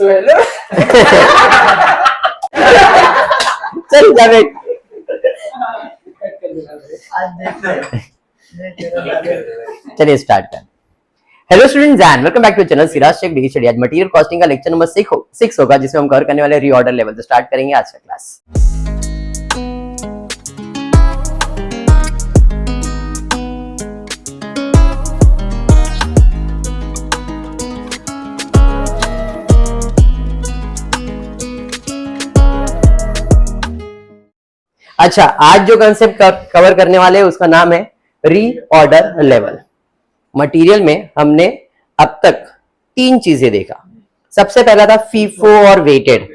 So hello. चल जा बेट। चलिए स्टार्ट कर। Hello students and welcome back to channel Siraj tech degree study. आज मटेरियल कॉस्टिंग का लेक्चर नंबर 6 होगा, जिसमें हम कवर करने वाले रीऑर्डर लेवल। तो स्टार्ट करेंगे आज का क्लास। अच्छा, आज जो कंसेप्ट कवर करने वाले हैं उसका नाम है रीऑर्डर लेवल। मटेरियल में हमने अब तक 3 चीजें देखा। सबसे पहला था फीफो और वेटेड,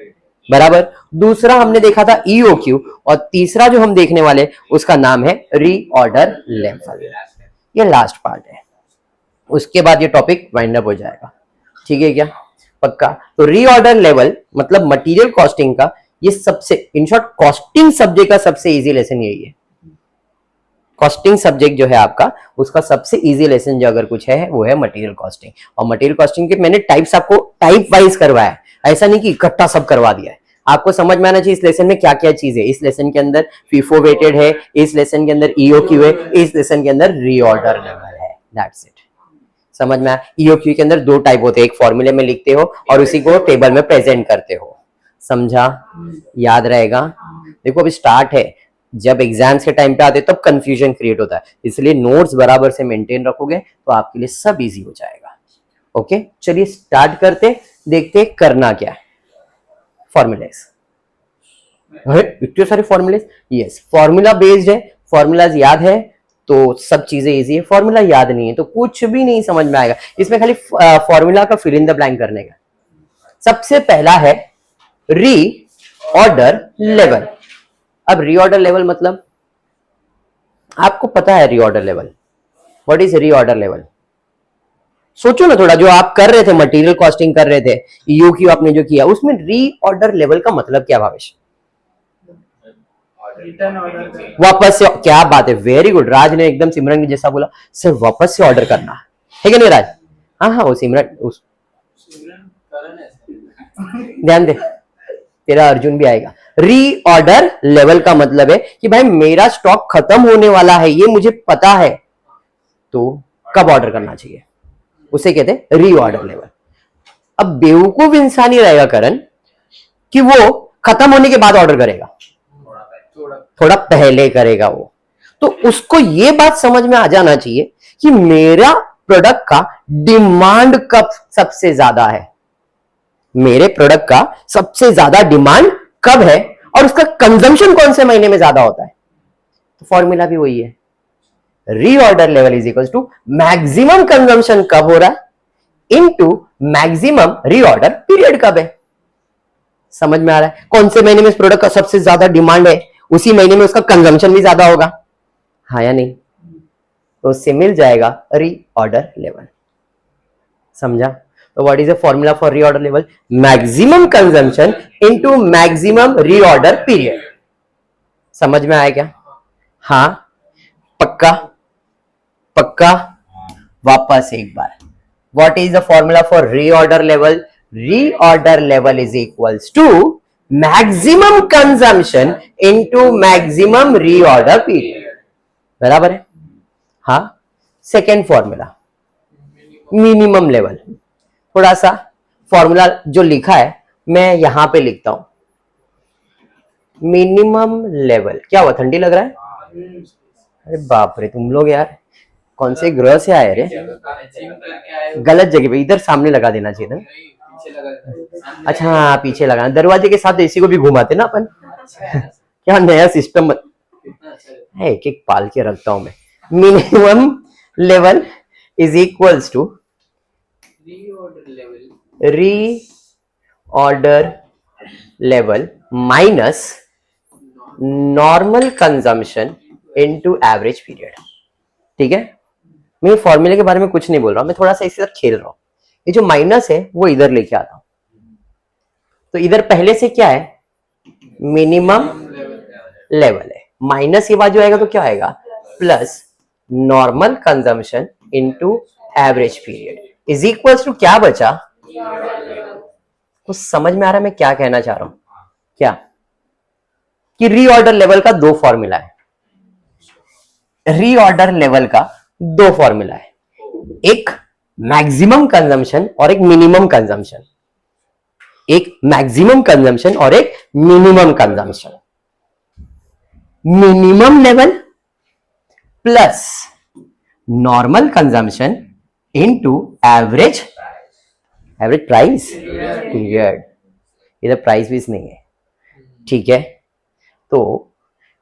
बराबर। दूसरा हमने देखा था ईओक्यू, और तीसरा जो हम देखने वाले उसका नाम है रीऑर्डर लेवल। ये लास्ट पार्ट है, उसके बाद ये टॉपिक वाइंड अप हो जाएगा। ठीक है क्या? पक्का? तो रीऑर्डर लेवल मतलब मटेरियल कॉस्टिंग का ये सबसे, इन शॉर्ट कॉस्टिंग सब्जेक्ट का सबसे इजी लेसन यही है। कॉस्टिंग सब्जेक्ट जो है आपका, उसका सबसे इजी लेसन जो अगर कुछ है वो है मटेरियल कॉस्टिंग। और मटेरियल कॉस्टिंग के मैंने टाइप्स आपको टाइप वाइज करवाया है, ऐसा नहीं कि इकट्ठा सब करवा दिया है। आपको समझ में आना चाहिए इस लेसन में क्या क्या चीज है। इस लेसन के अंदर फीफो वेटेड है, इस लेसन के अंदर ईओक्यू है, इस लेसन के अंदर रीऑर्डर लेवल है। That's it. समझ में आया? ईओक्यू के अंदर 2 टाइप होते हैं, एक फॉर्मूले में लिखते हो और उसी को टेबल में प्रेजेंट करते हो। समझा? याद रहेगा? देखो अभी स्टार्ट है, जब एग्जाम्स के टाइम पे आते तब कंफ्यूजन क्रिएट होता है, इसलिए नोट्स बराबर से मेंटेन रखोगे तो आपके लिए सब इजी हो जाएगा। ओके, चलिए स्टार्ट करते, देखते करना क्या है। फॉर्मूलेस, इतने सारे फॉर्मूलेस। यस, फॉर्मूला बेस्ड है, फॉर्मूलाज याद है तो सब चीजें इजी है। फॉर्मूला याद नहीं है तो कुछ भी नहीं समझ में आएगा। इसमें खाली फॉर्मूला का फिल इन द ब्लैंक करने का। सबसे पहला है रीऑर्डर लेवल। अब रीऑर्डर लेवल मतलब आपको पता है reorder level, what is reorder level? सोचो ना थोड़ा, जो आप कर रहे थे मटेरियल कॉस्टिंग कर रहे थे, ईओक्यू आपने जो किया, उसमें रीऑर्डर लेवल का मतलब क्या भावेश? वापस से, क्या बात है, वेरी गुड। राज ने एकदम सिमरन के जैसा बोला, सर वापस से ऑर्डर करना है कि नहीं राज? हाँ हाँ, वो सिमरन ध्यान दे, तेरा अर्जुन भी आएगा। रीऑर्डर लेवल का मतलब है कि भाई मेरा स्टॉक खत्म होने वाला है, ये मुझे पता है, तो कब ऑर्डर करना चाहिए, उसे कहते हैं रीऑर्डर लेवल। अब बेवकूफ इंसान ही रहेगा करण कि वो खत्म होने के बाद ऑर्डर करेगा, थोड़ा पहले करेगा वो। तो उसको ये बात समझ में आ जाना चाहिए कि मेरा प्रोडक्ट का डिमांड कब सबसे ज्यादा है, मेरे प्रोडक्ट का सबसे ज्यादा डिमांड कब है, और उसका कंजम्पशन कौन से महीने में ज्यादा होता है। तो फॉर्मूला भी वही है, reorder level is equal to maximum consumption कब हो रहा है इनटू मैक्सिमम रीऑर्डर पीरियड कब है। समझ में आ रहा है? कौन से महीने में इस प्रोडक्ट का सबसे ज्यादा डिमांड है, उसी महीने में उसका कंजम्पशन भी ज्यादा होगा, हाँ या नहीं? तो उससे मिल जाएगा रीऑर्डर लेवल। समझा? तो what is the formula for reorder level? Maximum consumption into maximum reorder period. समझ में आया क्या? हाँ, पक्का? पक्का? वापस एक बार, what is the formula for reorder level? Reorder level is equals to maximum consumption into maximum reorder period. बराबर है? हाँ। Second formula minimum level. थोड़ा सा फॉर्मूला जो लिखा है मैं यहां पे लिखता हूं, मिनिमम लेवल। क्या हुआ, ठंडी लग रहा है? अरे बाप रे, तुम लोग यार कौन से ग्रह से आए रे? गलत जगह पे, इधर सामने लगा देना चाहिए था। अच्छा हाँ, पीछे लगाना, दरवाजे के साथ इसी को भी घुमाते ना अपन। क्या नया सिस्टम है, एक एक पाल के रखता हूं मैं। Minimum level is equals to reorder level minus normal consumption into average period. ठीक है? मैं फॉर्मूले के बारे में कुछ नहीं बोल रहा, मैं थोड़ा सा इसके साथ खेल रहा हूं। ये जो माइनस है वो इधर लेके आता हूं, तो इधर पहले से क्या है, मिनिमम लेवल है, माइनस ये बाजू आएगा तो क्या आएगा, plus normal consumption into average period is equals to क्या बचा, कुछ समझ में आ रहा है मैं क्या कहना चाह रहा हूं? क्या कि रीऑर्डर लेवल का दो फॉर्मूला है, रीऑर्डर लेवल का दो फॉर्मूला है, एक मैक्सिमम कंजम्पशन और एक मिनिमम कंजम्पशन, एक मैक्सिमम कंजम्पशन और एक minimum consumption. Minimum level plus normal consumption into average price period. इधर प्राइस भी नहीं है, ठीक है। तो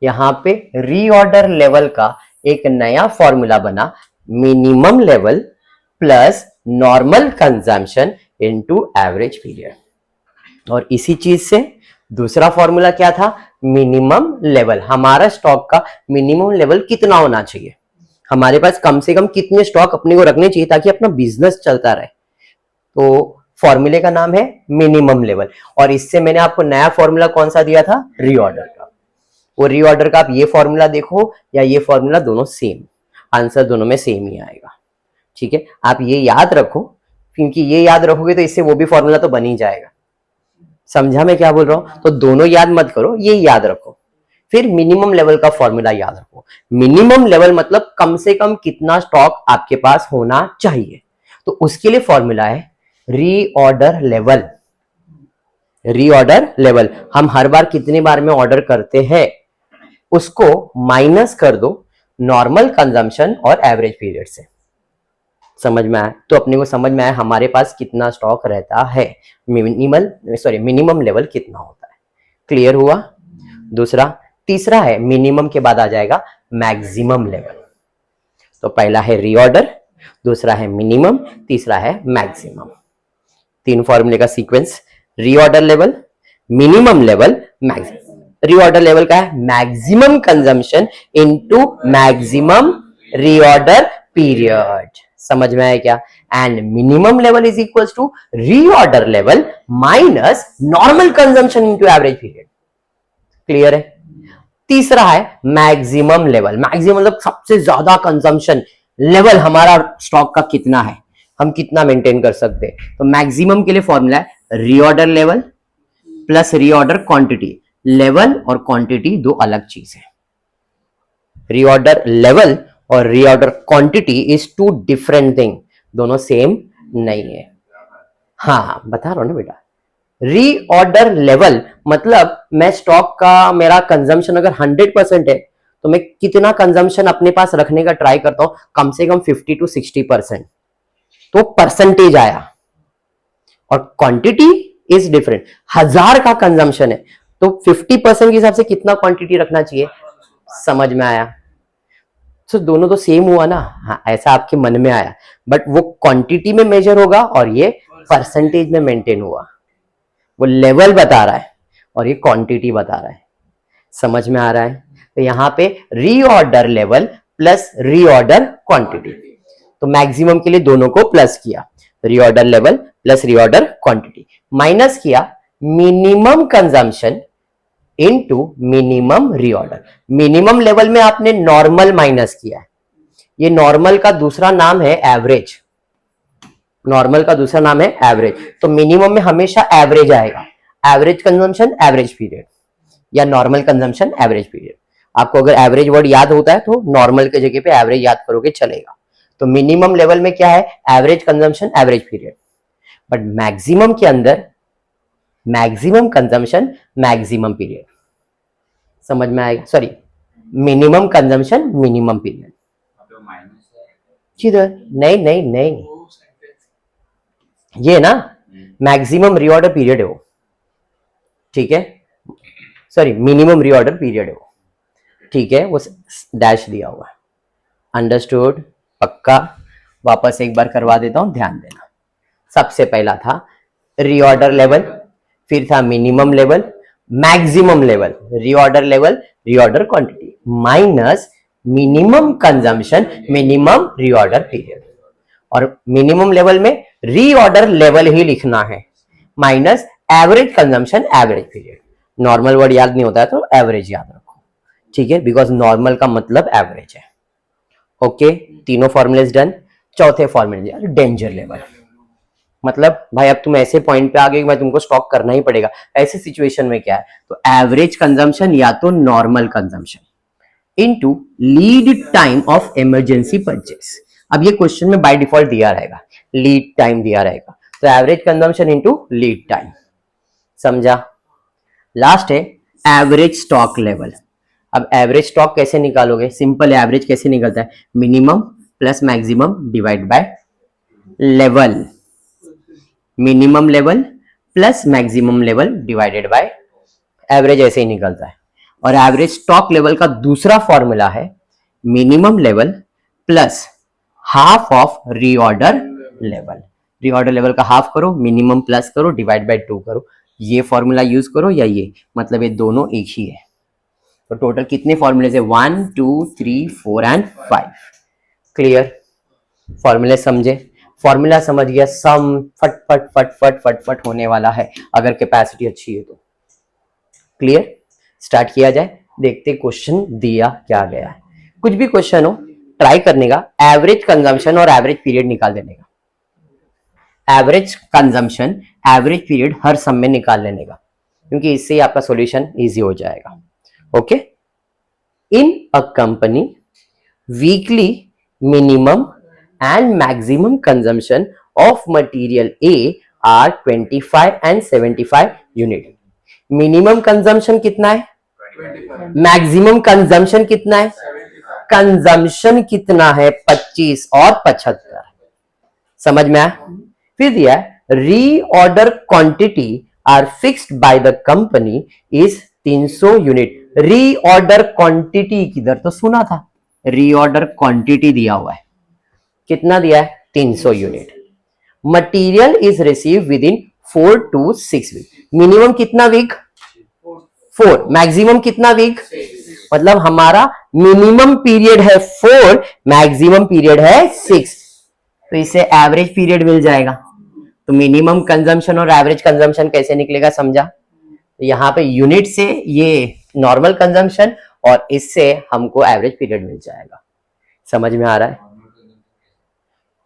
यहां पे रीऑर्डर लेवल का एक नया फॉर्मूला बना, minimum level plus normal consumption into average period. और इसी चीज से दूसरा फॉर्मूला क्या था, मिनिमम लेवल। हमारा स्टॉक का मिनिमम लेवल कितना होना चाहिए, हमारे पास कम से कम कितने स्टॉक अपने को रखने चाहिए ताकि अपना बिजनेस चलता रहे। तो फॉर्मूले का नाम है मिनिमम लेवल। और इससे मैंने आपको नया फॉर्मूला कौन सा दिया था, रीऑर्डर का। वो रीऑर्डर का आप ये फॉर्मूला देखो या ये फॉर्मूला, दोनों सेम, आंसर दोनों में सेम ही आएगा, ठीक है। आप ये याद रखो, क्योंकि ये याद रखोगे तो इससे वो भी फॉर्मूला तो बन ही जाएगा। समझा मैं क्या बोल रहा हूं? तो दोनों याद मत करो, ये याद रखो। फिर मिनिमम लेवल का फॉर्मूला याद रखो। मिनिमम लेवल मतलब कम से कम कितना स्टॉक आपके पास होना चाहिए। तो उसके लिए फॉर्मूला है रीऑर्डर लेवल। रीऑर्डर लेवल हम हर बार कितने बार में ऑर्डर करते हैं उसको माइनस कर दो नॉर्मल कंजम्पशन और एवरेज पीरियड से। समझ में आया? तो अपने को समझ में आया हमारे पास कितना स्टॉक रहता है, मिनिमम लेवल कितना होता है। क्लियर हुआ? दूसरा, तीसरा है मिनिमम के बाद आ जाएगा मैक्सिमम लेवल। तो पहला है रीऑर्डर, दूसरा है मिनिमम, तीसरा है मैक्सिमम। तीन फॉर्मूले का sequence, reorder level, minimum level, maximum. Reorder level का है maximum consumption into maximum reorder period. समझ में आया क्या? And minimum level is equals to reorder level minus normal consumption into average period. Clear है? तीसरा है मैक्सिमम लेवल। मैक्सिमम मतलब सबसे ज्यादा कंजम्पशन लेवल हमारा स्टॉक का कितना है, हम कितना मेंटेन कर सकते हैं। तो मैक्सिमम के लिए फॉर्मूला है reorder level plus reorder quantity. Level और क्वांटिटी दो अलग चीज है। रीऑर्डर लेवल और reorder quantity is two different thing, दोनों सेम नहीं है। हाँ बता रहा हूं ना बेटा, रीऑर्डर लेवल मतलब मैं स्टॉक का मेरा कंजम्पशन अगर 100% है तो मैं कितना कंजम्पशन अपने पास रखने का ट्राई करता हूं, कम से कम 50 to 60%। तो परसेंटेज आया। और क्वांटिटी इज डिफरेंट, 1000 का कंजम्पशन है तो 50% के हिसाब से कितना क्वांटिटी रखना चाहिए। समझ में आया? तो दोनों तो सेम हुआ ना। हाँ ऐसा आपके मन में आया, बट वो क्वांटिटी में मेजर होगा और ये परसेंटेज में मेंटेन हुआ। वो लेवल बता रहा है और ये क्वांटिटी बता रहा है। समझ में आ रहा है? तो यहां पे reorder level plus reorder quantity. तो मैक्सिमम के लिए दोनों को प्लस किया, reorder level plus reorder quantity, minus किया minimum consumption into minimum reorder. Minimum level में आपने नॉर्मल माइनस किया है, ये नॉर्मल का दूसरा नाम है एवरेज। नॉर्मल का दूसरा नाम है एवरेज। तो मिनिमम में हमेशा एवरेज आएगा, एवरेज कंजम्पशन एवरेज पीरियड या नॉर्मल कंजम्पशन एवरेज पीरियड। आपको अगर एवरेज वर्ड याद होता है तो नॉर्मल के जगह पे एवरेज याद करोगे चलेगा। तो मिनिमम लेवल में क्या है, average consumption average period. But maximum के अंदर मैक्सिमम कंजम्पशन मैक्सिमम पीरियड। समझ में आएगा? Sorry, minimum consumption minimum period. किधर? नहीं नहीं नहीं, ये ना मैक्सिमम रीऑर्डर पीरियड है वो, ठीक है। सॉरी, मिनिमम रीऑर्डर पीरियड है वो, ठीक है। वो डैश दिया हुआ है। अंडरस्टूड? पक्का? वापस एक बार करवा देता हूं, ध्यान देना। सबसे पहला था रीऑर्डर लेवल, फिर था minimum level, maximum level, reorder level, reorder quantity, minus minimum consumption minimum reorder period. और मिनिमम लेवल में रीऑर्डर लेवल ही लिखना है, minus average consumption average period. Normal word याद नहीं होता है तो एवरेज याद रखो, ठीक है, बिकॉज नॉर्मल का मतलब एवरेज है। ओके, तीनों फॉर्मूलेज डन। चौथे फॉर्मूले डेंजर लेवल। मतलब भाई अब तुम ऐसे पॉइंट पे आ गए कि भाई तुमको स्टॉक करना ही पड़ेगा, ऐसे सिचुएशन में क्या है, तो एवरेज कंजम्पशन या तो normal consumption into lead time of emergency purchase. अब ये क्वेश्चन में बाय डिफॉल्ट दिया रहेगा, लीड टाइम दिया रहेगा, तो average consumption into lead time. समझा? लास्ट है एवरेज स्टॉक लेवल। अब एवरेज स्टॉक कैसे निकालोगे? सिंपल, एवरेज कैसे निकलता है? Minimum plus maximum divide by level, minimum level plus maximum level divided by average, ऐसे ही निकलता है। और एवरेज स्टॉक लेवल का दूसरा फॉर्मूला है minimum level plus half of reorder level. Reorder level का हाफ करो, मिनिमम प्लस करो, डिवाइड बाय 2 करो, ये फॉर्मूला यूज करो या ये, मतलब ये दोनों एक ही है। तो टोटल कितने फॉर्मूले है? 1 2 3 4 एंड 5। क्लियर? फॉर्मूले समझे? फॉर्मूला समझ गया, सम फट फट फट फट फट फट होने वाला है अगर कैपेसिटी अच्छी है तो। क्लियर? स्टार्ट किया जाए, देखते क्वेश्चन दिया क्या गया है। कुछ भी क्वेश्चन हो ट्राई करने का, एवरेज कंजम्पशन और एवरेज पीरियड निकाल देने का। एवरेज कंजम्पशन एवरेज पीरियड हर सम में निकाल लेने का, क्योंकि इससे ही आपका सॉल्यूशन इजी हो जाएगा। Okay? In a company weekly minimum and maximum consumption of material A are 25 and 75 unit. Minimum consumption कितना है? मैक्सिमम कंजम्पशन कितना है? कंजम्पशन कितना है? 25 और 75। समझ में आया? फिर दिया reorder quantity are fixed by the company is 300 unit. Reorder quantity किधर तो सुना था, रीऑर्डर क्वांटिटी दिया हुआ है, कितना दिया है? 300 unit. Material is receive within 4 to 6 week. Minimum कितना वीक? 4। मैक्सिमम कितना वीक? मतलब हमारा मिनिमम पीरियड है 4, मैक्सिमम पीरियड है 6, तो इससे एवरेज पीरियड मिल जाएगा। तो मिनिमम कंजम्पशन और एवरेज कंजम्पशन कैसे निकलेगा? समझा? तो यहां पे यूनिट से ये नॉर्मल कंजम्पशन और इससे हमको एवरेज पीरियड मिल जाएगा। समझ में आ रहा है?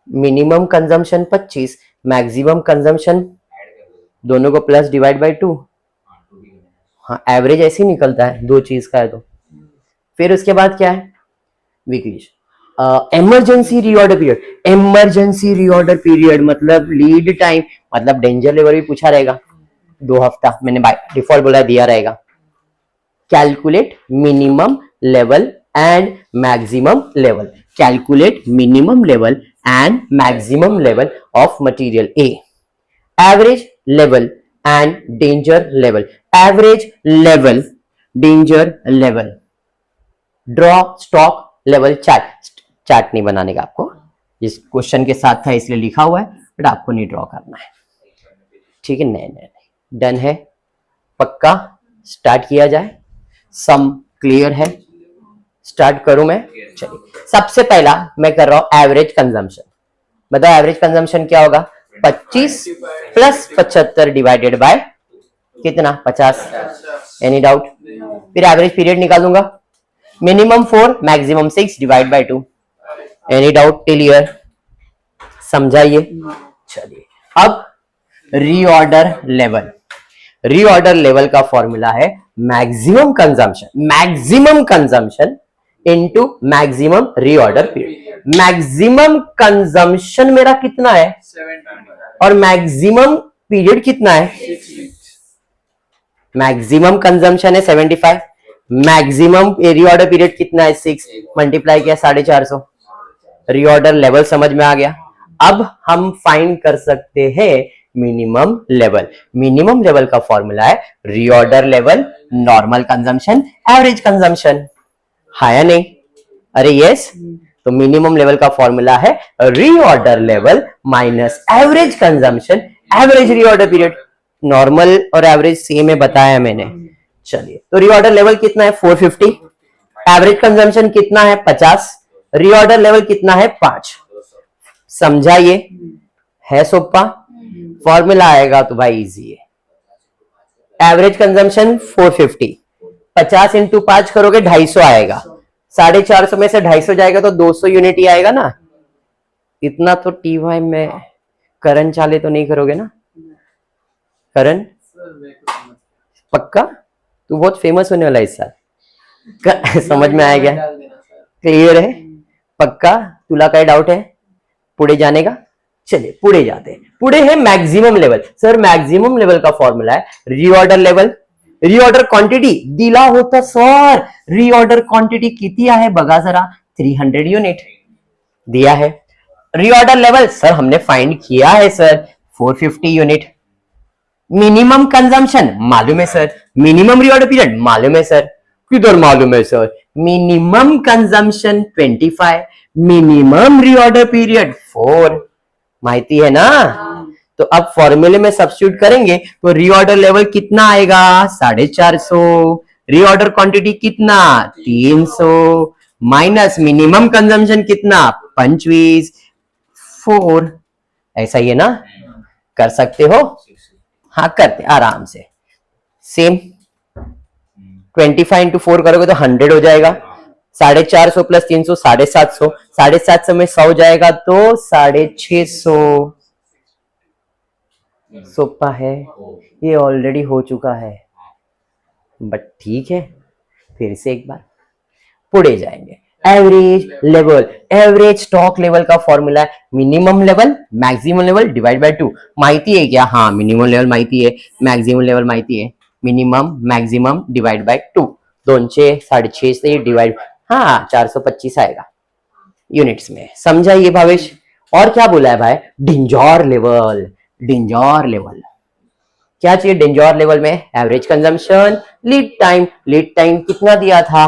मिनिमम कंजम्पशन 25, मैक्सिमम कंजम्पशन दोनों को प्लस डिवाइड बाय 2। हाँ, एवरेज ऐसे ही निकलता है, दो चीज का है तो। फिर उसके बाद क्या है? Weekly emergency reorder period. Emergency reorder period मतलब लीड टाइम, मतलब डेंजर लेवल भी पूछा रहेगा, 2 हफ्ता मैंने बाय डिफॉल्ट बोला दिया रहेगा। Calculate minimum level and maximum level. Calculate minimum level and maximum level of material A. Average level and danger level. Average level, danger level. Draw stock level chart. Chart नहीं बनाने का आपको, जिस question के साथ था इसलिए लिखा हुआ है, बट आपको नहीं ड्रॉ करना है। ठीक है? नहीं, डन है, पक्का? स्टार्ट किया जाए। सम क्लियर है? स्टार्ट करूं मैं? चलिए, सबसे पहला मैं कर रहा हूं एवरेज कंजम्पशन। बताओ एवरेज कंजम्पशन क्या होगा? 25 प्लस 75 डिवाइडेड बाय कितना? 50। Any doubt? फिर एवरेज पीरियड निकालूंगा, minimum 4, maximum 6 divide by 2। Any doubt till here? समझाइए। चलिए, अब रीऑर्डर लेवल। रीऑर्डर लेवल का फॉर्मूला है maximum consumption, maximum consumption into maximum reorder period. Maximum consumption मेरा कितना है? 7 और मैक्सिमम पीरियड कितना है? 6। मैक्सिमम कंजम्पशन है 75, मैक्सिमम रीऑर्डर पीरियड कितना है? 6, मल्टीप्लाई किया 450। रीऑर्डर लेवल समझ में आ गया। अब हम फाइंड कर सकते हैं मिनिमम लेवल। मिनिमम लेवल का फॉर्मूला है reorder level, normal consumption, average consumption. हाँ या नहीं? अरे यस। तो मिनिमम लेवल का फॉर्मूला है reorder level minus average consumption, average reorder period. Normal और एवरेज सेम है, बताया मैंने। चलिए, तो रीऑर्डर लेवल कितना है? 450। एवरेज कंजम्पशन कितना है? 50। रीऑर्डर लेवल कितना है? 5। समझाइए, है सोपा? फॉर्मूला आएगा तो भाई इजी है। एवरेज कंजम्पशन 450, 50 इंटू 5 करोगे 250 आएगा, 450 में से 250 जाएगा तो 200 यूनिट ही आएगा ना। इतना तो टीवाई में करण चाले तो नहीं करोगे ना? करण पक्का? तू बहुत फेमस होने वाला है इस साल। समझ में आया क्या? क्लियर है? पक्का? तुला काय डाउट है पुढे जाने का? चलिए पुढे जाते हैं। पुढे है maximum level. Sir maximum level का फॉर्मूला है रीऑर्डर लेवल, रीऑर्डर क्वांटिटी दिला होता सर। रीऑर्डर क्वांटिटी किती आहे बघा जरा, 300 यूनिट दिया है। रीऑर्डर लेवल सर हमने फाइंड किया है सर, 450 यूनिट। मिनिमम कंजम्पशन मालूम है सर, मिनिमम रीऑर्डर पीरियड मालूम है सर। किधर मालूम है sir? Minimum consumption 25, minimum reorder period 4, माहिती है ना? तो अब फॉर्मूले में सब्स्टिट्यूट करेंगे तो रीऑर्डर लेवल कितना आएगा? 450। रीऑर्डर क्वांटिटी कितना? 300 माइनस मिनिमम कंजम्पशन कितना? 25, 4। ऐसा ही है ना? कर सकते हो? हाँ करते आराम से। सेम 25 इंटू 4 करोगे तो 100 हो जाएगा। 450 प्लस 300 750, 750 में 100 जाएगा तो 650। सोपा है, ये ऑलरेडी हो चुका है बट ठीक है, फिर से एक बार पुढे जाएंगे। Average level, average stock level का फॉर्मूला है minimum level maximum level divide by 2। माहिती है क्या? हाँ मिनिमम लेवल माहिती है, मैक्सिमम लेवल माहिती है। मिनिमम मैक्सिमम डिवाइड बाय 2, 2 6 6.5 से डिवाइड, हाँ 425 आएगा यूनिट्स में। समझा ये भावेश? और क्या बोला है भाई? Danger level. डेंजर लेवल क्या चाहिए? डेंजर लेवल में average consumption, lead time. Lead time कितना दिया था?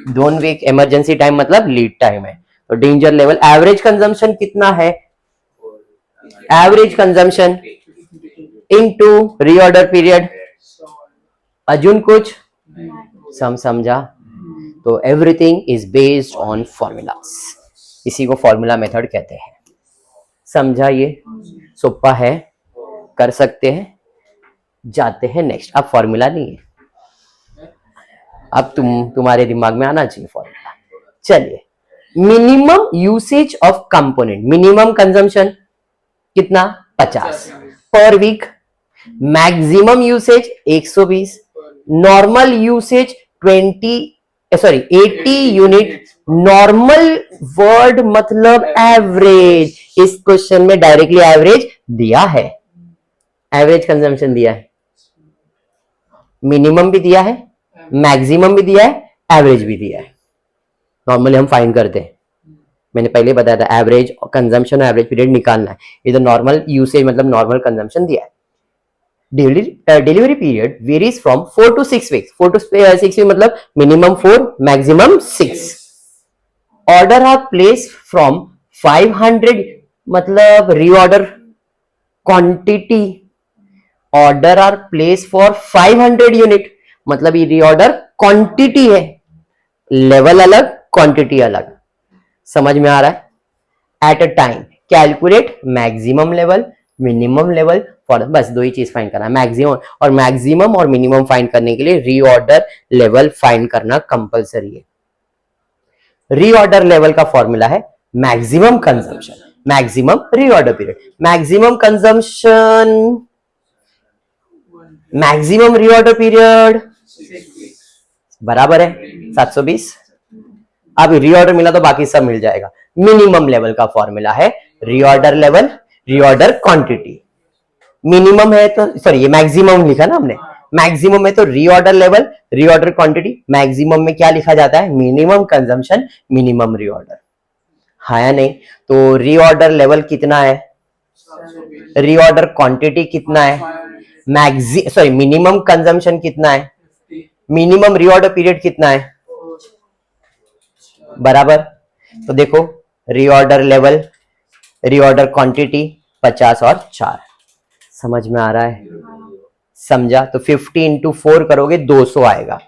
2 वीक। इमरजेंसी टाइम मतलब लीड टाइम है। तो डेंजर लेवल एवरेज कंजम्पशन कितना है? Average consumption into reorder period. अजून कुछ समझा? तो everything is based on formulas, इसी को फॉर्मूला मेथड कहते हैं। समझा? ये सोपा है, कर सकते हैं। जाते हैं नेक्स्ट। अब फॉर्मूला नहीं है, अब तुम्हारे दिमाग में आना चाहिए फॉर्मूला। चलिए, minimum usage of component, minimum consumption कितना? 50 पर week. Maximum usage 120, normal usage 80 unit. Normal word मतलब एवरेज, इस क्वेश्चन में डायरेक्टली एवरेज दिया है, एवरेज कंजम्पशन दिया है, मिनिमम भी दिया है, मैक्सिमम भी दिया है, एवरेज भी दिया है। नॉर्मली हम फाइंड करते हैं, मैंने पहले बताया था एवरेज कंजम्पशन और एवरेज पीरियड निकालना है। इधर नॉर्मल यूसेज मतलब नॉर्मल कंजम्पशन दिया है। Delivery period varies from 4 to 6 weeks. 4 to 6 week मतलब minimum 4 maximum 6। Order are place from 500 मतलब reorder quantity. Order are place for 500 unit मतलब ये रीऑर्डर क्वांटिटी है, लेवल अलग क्वांटिटी अलग। समझ में आ रहा है? At a time calculate maximum level minimum level for, बस 2 ही चीज फाइंड करना है, मैक्सिमम और मिनिमम फाइंड करने के लिए रीऑर्डर लेवल फाइंड करना कंपलसरी है। रीऑर्डर लेवल का फॉर्मूला है maximum consumption maximum reorder period. Maximum consumption maximum reorder period बराबर है 720। अब रीऑर्डर मिला तो बाकी सब मिल जाएगा। मिनिमम लेवल का फॉर्मूला है reorder level reorder quantity. Minimum है तो सॉरी ये मैक्सिमम लिखा ना हमने, मैक्सिमम है तो reorder level reorder quantity. Maximum में क्या लिखा जाता है? Minimum consumption minimum reorder. हाँ या नहीं? तो रीऑर्डर लेवल कितना है, रीऑर्डर क्वांटिटी कितना है, मिनिमम कंजम्पशन कितना है, मिनिमम रीऑर्डर पीरियड कितना है, बराबर। तो देखो रीऑर्डर लेवल रीऑर्डर क्वांटिटी 50 और 4। समझ में आ रहा है? समझा? तो 50 इंटू 4 करोगे 200 आएगा।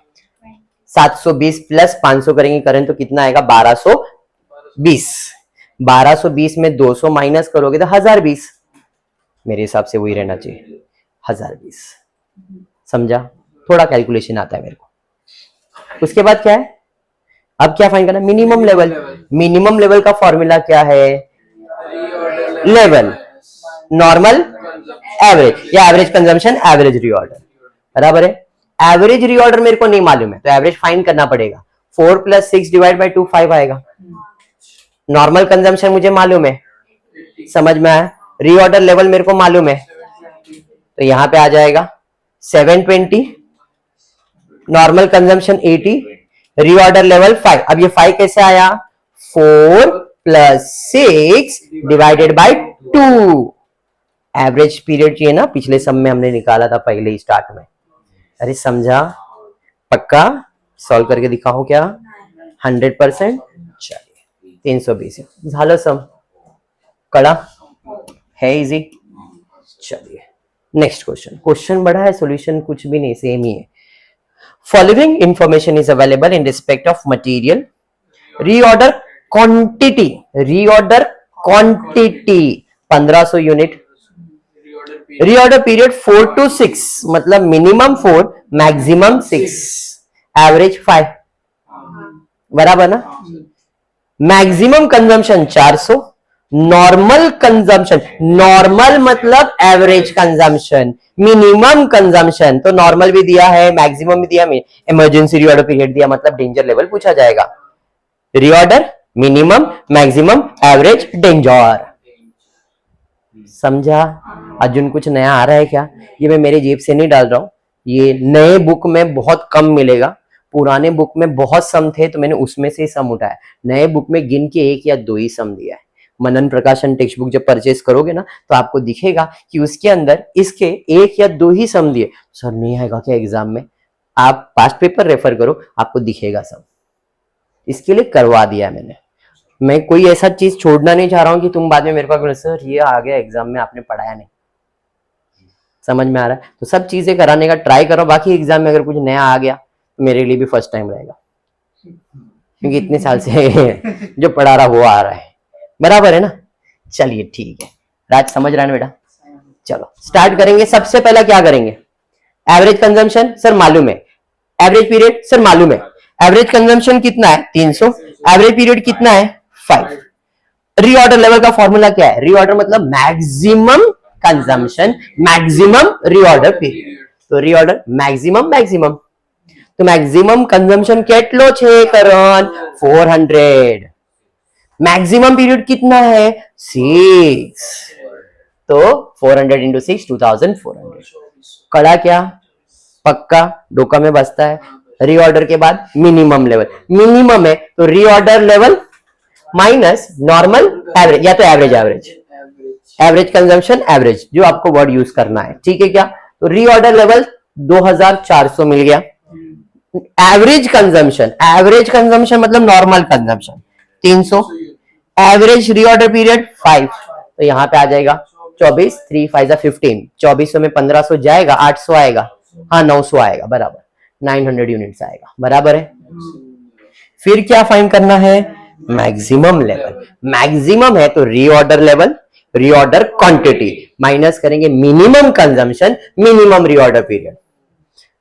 720 प्लस 500 करेंगे करें तो कितना आएगा? 1220। 1220 में 200 माइनस करोगे तो 1020। मेरे हिसाब से वही रहना चाहिए 1020। समझा? थोड़ा कैलकुलेशन आता है मेरे को। उसके बाद क्या है? अब क्या फाइंड करना? Minimum level. मिनिमम लेवल का फॉर्मूला क्या है? लेवल नॉर्मल, एवरेज, या एवरेज कंजम्पशन, एवरेज रीऑर्डर, बराबर है। एवरेज रीऑर्डर मेरे को नहीं मालूम है तो एवरेज फाइंड करना पड़ेगा। 4 + 6 डिवाइड बाई 2 5 आएगा। नॉर्मल कंजम्पशन मुझे मालूम है, समझ में आया। रीऑर्डर लेवल मेरे को मालूम है तो यहां पे आ जाएगा 720, नॉर्मल कंजम्पशन 80, रीऑर्डर लेवल 5। अब ये 5 कैसे आया? 4 + 6 डिवाइडेड बाई 2। एवरेज पीरियड चाहिए ना, पिछले सम में हमने निकाला था पहले ही स्टार्ट में। अरे समझा? पक्का? सॉल्व करके दिखाऊं क्या? 100%। चलिए 320 झालं सम, कड़ा है, इजी। चलिए नेक्स्ट क्वेश्चन। क्वेश्चन बड़ा है, सॉल्यूशन कुछ भी नहीं, सेम ही है। Following information is available in respect of material reorder quantity, reorder quantity 1500 unit, reorder period 4 to 6, मतलब मिनिमम 4 मैक्सिमम 6, एवरेज 5, बराबर ना। Maximum consumption 400, normal consumption, normal मतलब एवरेज कंजम्पशन, मिनिमम कंजम्पशन, तो नॉर्मल भी दिया है, मैक्सिमम भी दिया, इमरजेंसी रीऑर्डर पीरियड दिया, मतलब डेंजर लेवल पूछा जाएगा। Reorder, minimum, maximum, average, danger. समझा? अर्जुन कुछ नया आ रहा है क्या? ये मैं मेरे जेब से नहीं डाल रहा हूं, ये नए बुक में बहुत कम मिलेगा। पुराने बुक में बहुत सम थे तो मैंने उसमें से ही सम उठाया। नए बुक में गिन के 1 या 2 ही सम दिया है। मनन प्रकाशन टेक्स्ट बुक जब परचेस करोगे ना तो आपको दिखेगा कि उसके अंदर इसके 1 या 2 ही सम दिए। सर नहीं आएगा क्या एग्जाम में? आप पास्ट पेपर रेफर करो, आपको दिखेगा सम। इसके लिए करवा दिया मैंने। मैं कोई ऐसा चीज छोड़ना नहीं चाह रहा हूं कि तुम बाद में मेरे पास सर ये आ गया एग्जाम में, आपने पढ़ाया नहीं। समझ में आ रहा है? तो सब चीजें कराने का ट्राई करो, बाकी एग्जाम में अगर कुछ नया आ गया तो मेरे लिए भी फर्स्ट टाइम रहेगा, क्योंकि इतने साल से जो पढ़ा रहा वो आ रहा है, बराबर है ना। चलिए ठीक है, राज समझ रहा है ना बेटा? चलो स्टार्ट करेंगे। सबसे पहला क्या करेंगे? एवरेज कंजम्पशन सर मालूम है, एवरेज पीरियड सर मालूम है। एवरेज कंजम्पशन कितना है? 300, एवरेज पीरियड कितना है? 5। रीऑर्डर लेवल का फॉर्मूला क्या है? रीऑर्डर मतलब maximum consumption, maximum reorder period. तो रीऑर्डर मैक्सिमम, मैक्सिमम तो मैक्सिमम कंजम्पशन કેટલો છે કરણ? 400। मैक्सिमम पीरियड कितना है? 6। तो 400 × 6 2400। कड़ा क्या? पक्का डोका में बसता है। रीऑर्डर के बाद मिनिमम लेवल, मिनिमम है तो reorder level minus normal, average, या तो average, average, average consumption, average, जो आपको वर्ड यूज करना है, ठीक है क्या? तो रीऑर्डर लेवल 2400 मिल गया। एवरेज कंजम्पशन मतलब normal consumption 300, average reorder period 5, तो यहां पे आ जाएगा 24, 3 5 15, 2400 में 1500 जाएगा, 800 आएगा, हाँ 900 आएगा, बराबर 900 यूनिट्स आएगा, बराबर है। फिर क्या फाइंड करना है? Maximum level. मैक्सिमम है तो reorder level, reorder quantity minus करेंगे minimum consumption, minimum reorder period.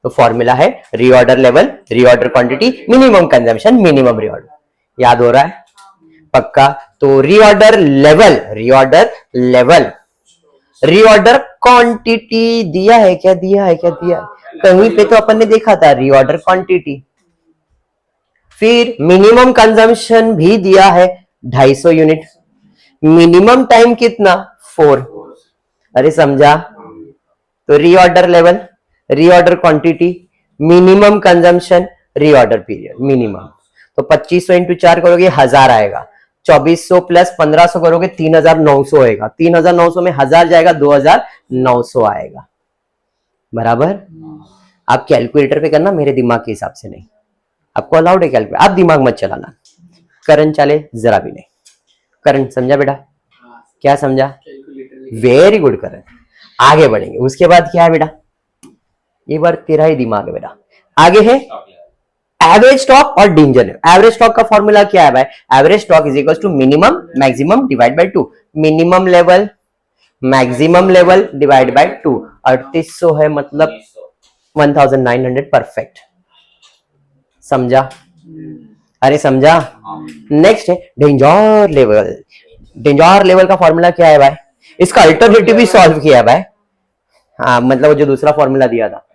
तो फॉर्मूला है reorder level, reorder quantity, minimum consumption, minimum reorder. याद हो रहा है? पक्का। तो reorder level, reorder level, reorder quantity दिया है क्या? दिया है क्या? दिया है। कहीं पे तो अपन ने देखा था रीऑर्डर क्वांटिटी। फिर मिनिमम कंजम्पशन भी दिया है 250 यूनिट। मिनिमम टाइम कितना? 4। अरे समझा? तो reorder level, reorder quantity, minimum consumption, reorder period, minimum. तो 2500 × 4 करोगे 1000 आएगा, 2400 + 1500 करोगे 3900 आएगा, 3900 में 1000 जाएगा, 2900 आएगा, बराबर। आप कैलकुलेटर पे करना, मेरे दिमाग के हिसाब से नहीं। आपको अलाउड है कैलकुलेटर, आप दिमाग मत चलाना। करंट चले जरा भी नहीं। करंट समझा बेटा? क्या समझा? Very good current. आगे बढ़ेंगे। उसके बाद क्या है बेटा? ये बार तेरा ही दिमाग है बेटा। आगे है एवरेज स्टॉक और डेंजर। एवरेज स्टॉक का फॉर्मूला क्या है भाई? Average stock is equal to minimum maximum divide by 2। Minimum level, maximum level divide by 2। 3800 है मतलब 1900, परफेक्ट। समझा? अरे समझा? नेक्स्ट है डेंजर लेवल। डेंजर लेवल का फॉर्मूला क्या है भाई? इसका अल्टरनेटिव भी सॉल्व किया है भाई। हाँ मतलब वो जो दूसरा फॉर्मूला दिया था।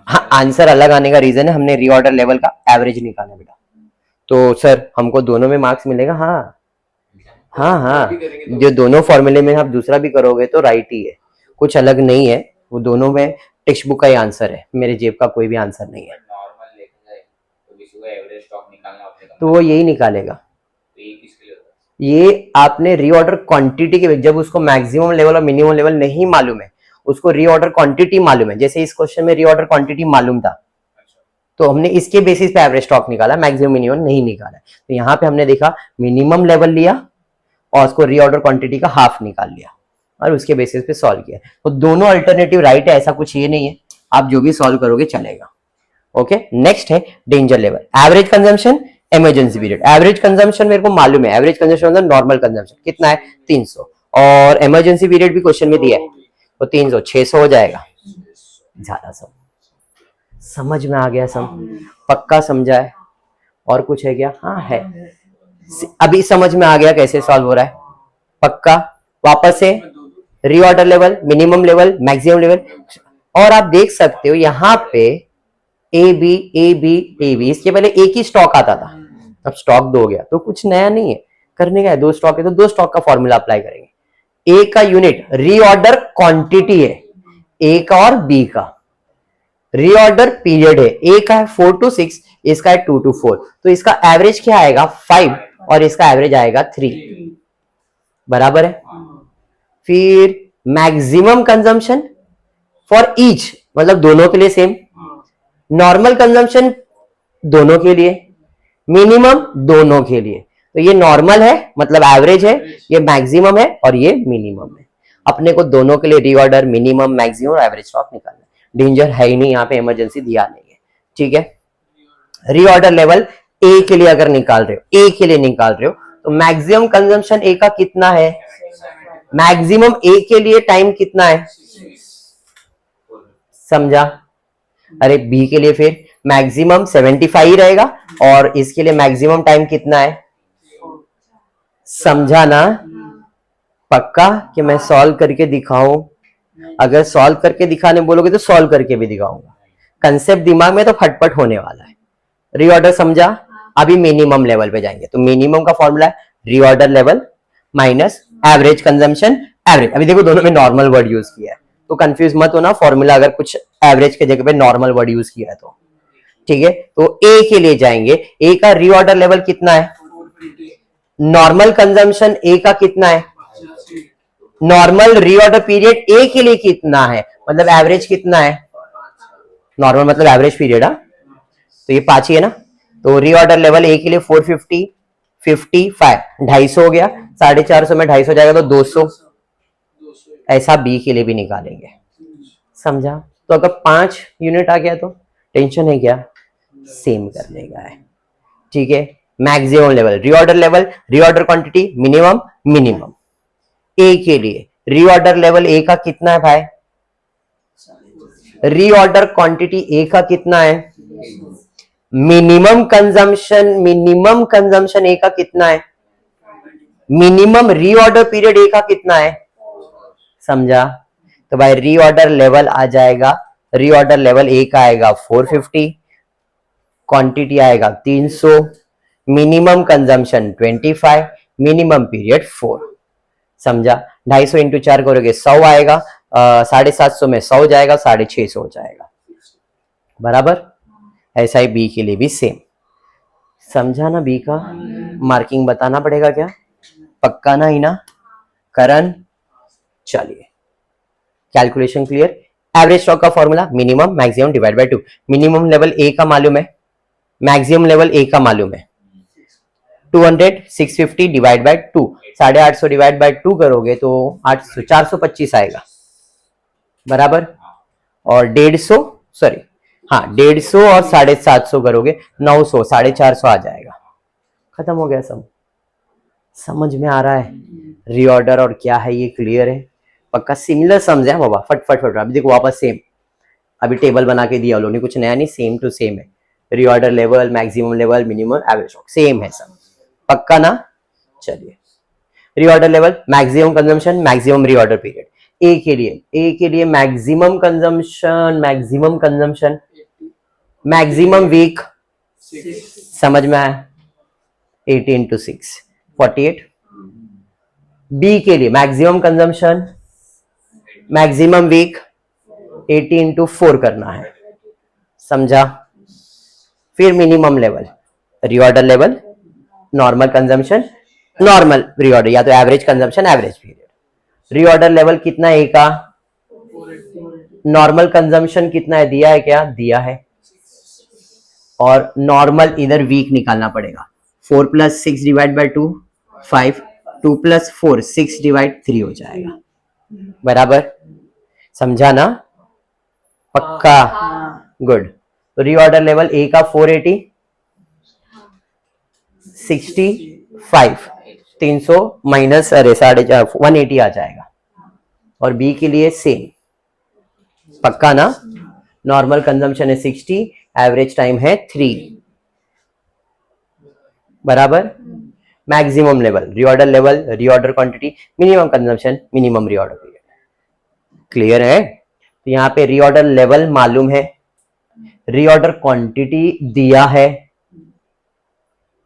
हाँ आंसर अलग आने का रीजन है हमने रीऑर्डर लेवल का एवरेज निकाला बेटा। तो सर हमको दोनों में मार्क्स मिलेगा। हाँ हाँ हाँ जो दोनों फॉर्मूले में आप दूसरा भी करोगे तो राइट ही है, कुछ अलग नहीं है, वो दोनों में टेक्स्ट बुक का ही आंसर है, मेरे जेब का कोई भी आंसर नहीं है। तो वो यही निकालेगा। ये आपने रीऑर्डर क्वांटिटी के जब उसको मैक्सिमम लेवल और मिनिमम लेवल नहीं मालूम है, उसको रीऑर्डर क्वांटिटी मालूम है, जैसे इस क्वेश्चन में रीऑर्डर क्वांटिटी मालूम था तो हमने इसके बेसिस पे एवरेज स्टॉक निकाला, मैक्सिमम मिनिमम नहीं निकाला। तो यहाँ पे हमने देखा मिनिमम लेवल लिया और उसको रीऑर्डर क्वांटिटी का हाफ निकाल लिया और उसके बेसिस पे सॉल्व किया। तो दोनों अल्टरनेटिव राइट है, ऐसा कुछ ये नहीं है, आप जो भी सॉल्व करोगे चलेगा। ओके नेक्स्ट है danger level, average consumption, emergency period. Average consumption मेरे को मालूम है, एवरेज कंजम्पशन मतलब नॉर्मल कंजम्पशन कितना है 300, और इमरजेंसी पीरियड भी क्वेश्चन में दिया है तो 300 600 हो जाएगा। ज्यादा समझ में आ गया, पक्का समझा है? और कुछ है क्या? हाँ है, अभी समझ में आ गया कैसे सॉल्व हो रहा है? पक्का? वापस से reorder level, minimum level, maximum level, और आप देख सकते हो यहाँ पे A B A B A B, इसके पहले एक ही स्टॉक आता था, अब स्टॉक 2 हो गया तो कुछ नया नहीं है, करने का है 2 स्टॉक है तो 2 स्टॉक का फॉर्मूला अप्लाई करेंगे। ए का यूनिट रीऑर्डर क्वांटिटी है, ए का और बी का रीऑर्डर पीरियड है, ए का है 4 to 6, इसका है 2 to 4, तो इसका एवरेज क्या आएगा 5 और इसका एवरेज आएगा 3, बराबर है। फिर मैक्सिमम कंजम्पशन फॉर ईच, मतलब दोनों के लिए सेम, नॉर्मल कंजम्पशन दोनों के लिए, मिनिमम दोनों के लिए। तो ये नॉर्मल है मतलब एवरेज है, ये मैक्सिमम है और ये मिनिमम है। अपने को दोनों के लिए रीऑर्डर, मिनिमम, मैक्सिमम और एवरेज स्टॉक निकालना है। डेंजर है ही नहीं यहाँ पे, इमरजेंसी दिया नहीं है, ठीक है। रीऑर्डर लेवल ए के लिए अगर निकाल रहे हो, ए के लिए निकाल रहे हो तो मैक्सिमम कंजम्पशन ए का कितना है, मैक्सिमम ए के लिए टाइम कितना है, समझा? अरे बी के लिए फिर मैक्सिमम 75 ही रहेगा और इसके लिए मैक्सिमम टाइम कितना है, समझा ना? पक्का कि मैं सॉल्व करके दिखाऊं? अगर सॉल्व करके दिखाने बोलोगे तो सॉल्व करके भी दिखाऊंगा, कंसेप्ट दिमाग में तो फटफट होने वाला है। रीऑर्डर समझा? अभी मिनिमम लेवल पे जाएंगे तो मिनिमम का फॉर्मूला है reorder level minus average consumption average. अभी देखो दोनों में नॉर्मल वर्ड यूज किया है तो कंफ्यूज मत होना, फॉर्मूला अगर कुछ एवरेज के जगह पे नॉर्मल वर्ड यूज किया है तो ठीक है। तो ए के लिए जाएंगे, ए का रीऑर्डर लेवल कितना है, नॉर्मल कंजम्पशन ए का कितना है, नॉर्मल रीऑर्डर पीरियड ए के लिए कितना है, मतलब एवरेज कितना है, नॉर्मल मतलब एवरेज पीरियड, तो ये 5 ही है ना। तो रीऑर्डर लेवल ए के लिए 450, 55, 250 हो गया, 450 में 250 जाएगा तो 200, ऐसा बी के लिए भी निकालेंगे, समझा? तो अगर 5 यूनिट आ गया तो टेंशन है क्या, सेम करने का है, ठीक है। Maximum level, reorder level, reorder quantity, minimum, minimum. A के लिए रीऑर्डर लेवल ए का कितना है भाई, रीऑर्डर क्वांटिटी ए का कितना है, मिनिमम कंजम्पशन ए का कितना है, मिनिमम रीऑर्डर पीरियड ए का कितना है, समझा? तो भाई रीऑर्डर लेवल आ जाएगा, रीऑर्डर लेवल ए का आएगा 450, क्वांटिटी आएगा 300, मिनिमम कंजम्पशन 25, मिनिमम पीरियड 4, समझा? 250 इंटू 4 करोगे 100 आएगा, 750 में 100 जाएगा, 650 हो जाएगा, बराबर। ऐसा ही बी के लिए भी सेम, समझा ना? बी का मार्किंग बताना पड़ेगा क्या, पक्का ना ही ना करण? चलिए कैलकुलेशन क्लियर। एवरेज स्टॉक का formula minimum maximum divide by 2, minimum level A का मालूम है, मैक्सिमम लेवल ए का मालूम है, 200 650 डिवाइड बाय 2, 850 डिवाइड बाय 2 करोगे तो 800 425 आएगा, बराबर। और 150 सॉरी हाँ 150 और 750 करोगे 900, 450 आ जाएगा, खत्म हो गया सब। समझ में आ रहा है रीऑर्डर और क्या है, ये क्लियर है? पक्का सिमिलर समझ है बाबा, फट फट फट। अभी देखो वापस सेम, अभी टेबल बना के दिया उन्होंने, कुछ नया नहीं, सेम टू सेम है। Reorder level, maximum level, minimum, average stock same है सब, पक्का ना? चलिए reorder level, maximum consumption, maximum reorder period. A के लिए मैक्सिमम कंजम्पशन, मैक्सिमम वीक, समझ में आया? 80 into 6 48। बी के लिए maximum consumption, maximum week, 80 into 4 करना है, समझा? फिर minimum level, reorder level, normal consumption, normal reorder, या तो average consumption, average period. Reorder level कितना है का? नॉर्मल कंजम्पशन कितना है, दिया है क्या? दिया है। और नॉर्मल इधर वीक निकालना पड़ेगा। 4 + 6 डिवाइड बाय 2 5, 2 + 4 6 डिवाइड 3 हो जाएगा, बराबर? समझा ना? पक्का? गुड। तो रीऑर्डर लेवल ए का 480, 65, 300 माइनस 180 आ जाएगा। और बी के लिए सेम, पक्का ना? नॉर्मल कंजम्पशन है 60, एवरेज टाइम है 3, बराबर? Maximum level, reorder level, reorder quantity, minimum consumption, minimum reorder period. Clear है? तो यहाँ पे रीऑर्डर लेवल मालूम है, रीऑर्डर क्वांटिटी दिया है,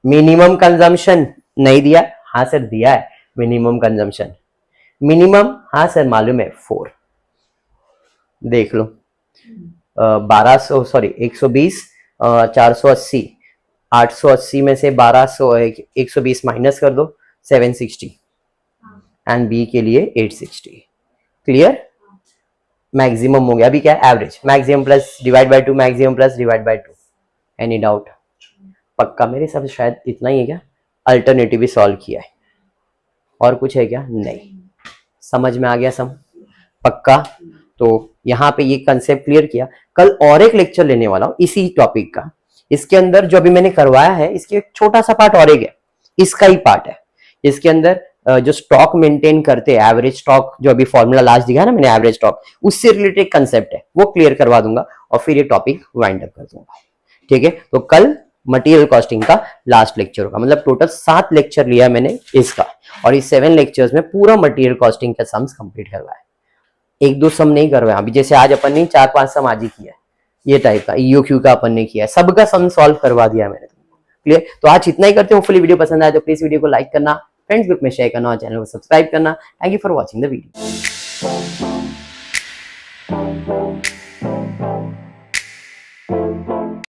मिनिमम कंजम्पशन नहीं दिया? हाँ सर दिया है, मिनिमम कंजम्पशन, मिनिमम हाँ सर मालूम है 4, देख लो 1200 सॉरी 120, 480, 880 में से 1200 120 माइनस कर दो 760, एंड बी के लिए 860। क्लियर? मैक्सिमम हो गया, अभी क्या है? Average, maximum plus divide by 2, maximum plus divide by 2। Any doubt? पक्का? मेरे हिसाब से शायद इतना ही है क्या? अल्टरनेटिव भी सॉल्व किया है, और कुछ है क्या? नहीं। समझ में आ गया सम? पक्का? तो यहाँ पे ये कंसेप्ट क्लियर किया। कल और एक लेक्चर लेने वाला हूँ इसी टॉपिक का, इसके अंदर जो अभी मैंने करवाया है इसके एक छोटा सा पार्ट और एक है, इसका ही पार्ट है। इसके अंदर जो स्टॉक मेंटेन करते हैं, एवरेज स्टॉक, जो अभी फॉर्मूला लास्ट दिखा ना मैंने एवरेज स्टॉक, उससे रिलेटेड कंसेप्ट है, वो क्लियर करवा दूंगा और फिर ये टॉपिक वाइंड अप कर दूंगा। ठीक है? तो कल मटेरियल कॉस्टिंग का लास्ट लेक्चर होगा, मतलब टोटल 7 लेक्चर लिया मैंने इसका, और इस 7 लेक्चर्स में पूरा मटेरियल कॉस्टिंग का सम्स कंप्लीट करवाया। 1-2 सम नहीं करवाया अभी, जैसे आज अपन ने 4-5 सम आज ही किया है, ये टाइप का ईओक्यू का अपन ने किया है, सबका सम सॉल्व करवा दिया मैंने तुमको। क्लियर? तो आज इतना ही करते हैं। होपफुली वीडियो पसंद आए तो प्लीज वीडियो को लाइक करना, फ्रेंड्स ग्रुप में शेयर करना और चैनल को सब्सक्राइब करना। Thank you for watching the video.